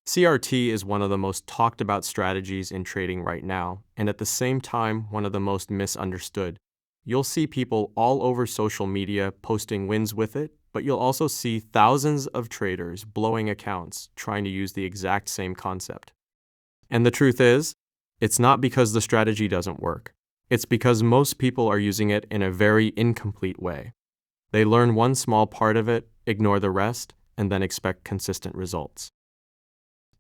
CRT is one of the most talked about strategies in trading right now, and at the same time, one of the most misunderstood. You'll see people all over social media posting wins with it, but you'll also see thousands of traders blowing accounts trying to use the exact same concept. And the truth is, it's not because the strategy doesn't work. It's because most people are using it in a very incomplete way. They learn one small part of it, ignore the rest, and then expect consistent results.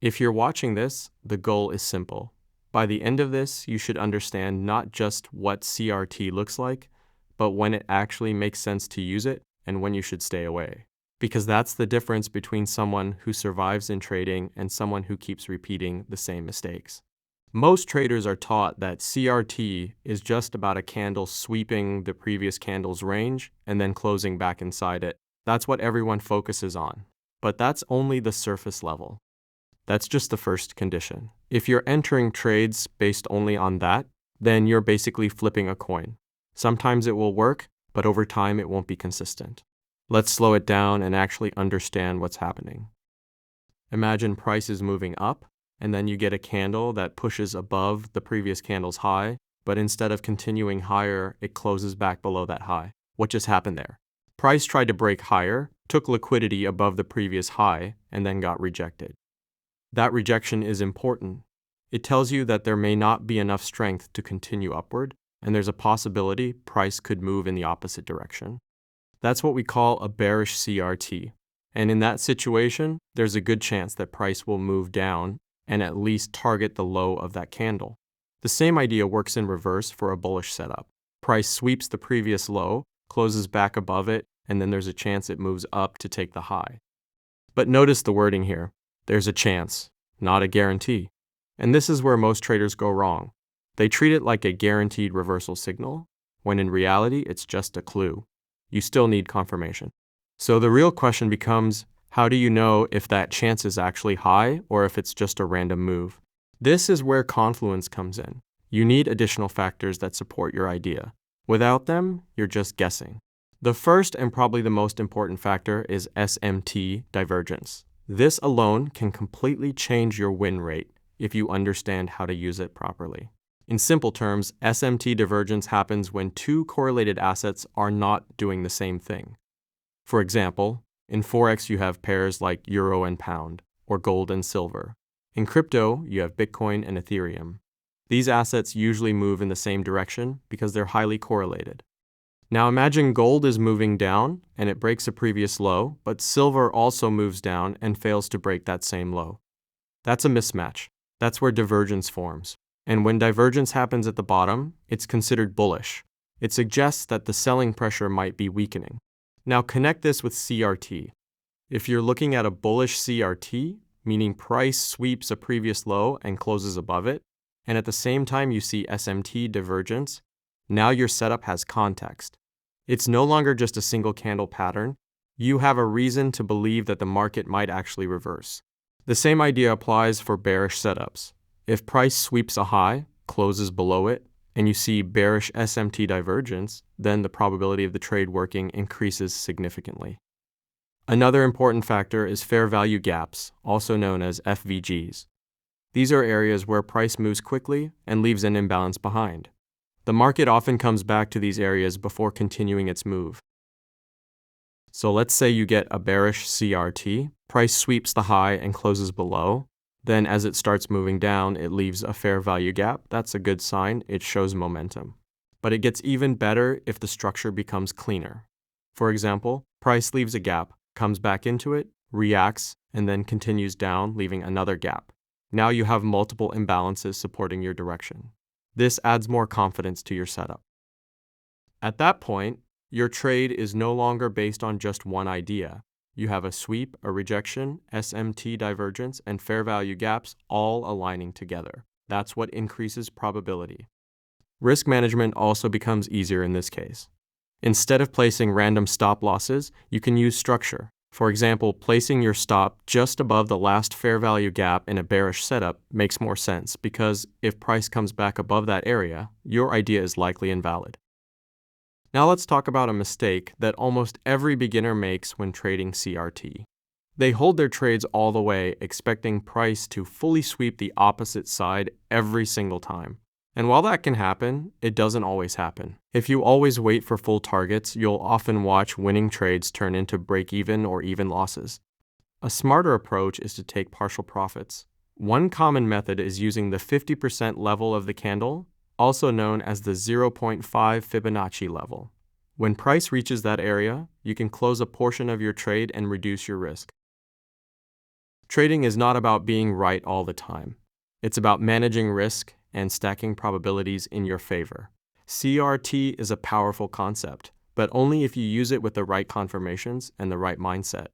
If you're watching this, the goal is simple. By the end of this, you should understand not just what CRT looks like, but when it actually makes sense to use it and when you should stay away. Because that's the difference between someone who survives in trading and someone who keeps repeating the same mistakes. Most traders are taught that CRT is just about a candle sweeping the previous candle's range and then closing back inside it. That's what everyone focuses on. But that's only the surface level. That's just the first condition. If you're entering trades based only on that, then you're basically flipping a coin. Sometimes it will work, but over time it won't be consistent. Let's slow it down and actually understand what's happening. Imagine price is moving up, and then you get a candle that pushes above the previous candle's high, but instead of continuing higher, it closes back below that high. What just happened there? Price tried to break higher, took liquidity above the previous high, and then got rejected. That rejection is important. It tells you that there may not be enough strength to continue upward, and there's a possibility price could move in the opposite direction. That's what we call a bearish CRT. And in that situation, there's a good chance that price will move down and at least target the low of that candle. The same idea works in reverse for a bullish setup. Price sweeps the previous low, closes back above it, and then there's a chance it moves up to take the high. But notice the wording here. There's a chance, not a guarantee. And this is where most traders go wrong. They treat it like a guaranteed reversal signal, when in reality, it's just a clue. You still need confirmation. So the real question becomes, how do you know if that chance is actually high or if it's just a random move? This is where confluence comes in. You need additional factors that support your idea. Without them, you're just guessing. The first and probably the most important factor is SMT divergence. This alone can completely change your win rate if you understand how to use it properly. In simple terms, SMT divergence happens when two correlated assets are not doing the same thing. For example, in forex you have pairs like euro and pound, or gold and silver. In crypto, you have Bitcoin and Ethereum. These assets usually move in the same direction because they're highly correlated. Now imagine gold is moving down and it breaks a previous low, but silver also moves down and fails to break that same low. That's a mismatch. That's where divergence forms. And when divergence happens at the bottom, it's considered bullish. It suggests that the selling pressure might be weakening. Now connect this with CRT. If you're looking at a bullish CRT, meaning price sweeps a previous low and closes above it, and at the same time you see SMT divergence, now your setup has context. It's no longer just a single candle pattern. You have a reason to believe that the market might actually reverse. The same idea applies for bearish setups. If price sweeps a high, closes below it, and you see bearish SMT divergence, then the probability of the trade working increases significantly. Another important factor is fair value gaps, also known as FVGs. These are areas where price moves quickly and leaves an imbalance behind. The market often comes back to these areas before continuing its move. So let's say you get a bearish CRT, price sweeps the high and closes below. Then as it starts moving down, it leaves a fair value gap. That's a good sign. It shows momentum. But it gets even better if the structure becomes cleaner. For example, price leaves a gap, comes back into it, reacts, and then continues down, leaving another gap. Now you have multiple imbalances supporting your direction. This adds more confidence to your setup. At that point, your trade is no longer based on just one idea. You have a sweep, a rejection, SMT divergence, and fair value gaps all aligning together. That's what increases probability. Risk management also becomes easier in this case. Instead of placing random stop losses, you can use structure. For example, placing your stop just above the last fair value gap in a bearish setup makes more sense because if price comes back above that area, your idea is likely invalid. Now let's talk about a mistake that almost every beginner makes when trading CRT. They hold their trades all the way, expecting price to fully sweep the opposite side every single time. And while that can happen, it doesn't always happen. If you always wait for full targets, you'll often watch winning trades turn into break-even or even losses. A smarter approach is to take partial profits. One common method is using the 50% level of the candle, also known as the 0.5 Fibonacci level. When price reaches that area, you can close a portion of your trade and reduce your risk. Trading is not about being right all the time. It's about managing risk and stacking probabilities in your favor. CRT is a powerful concept, but only if you use it with the right confirmations and the right mindset.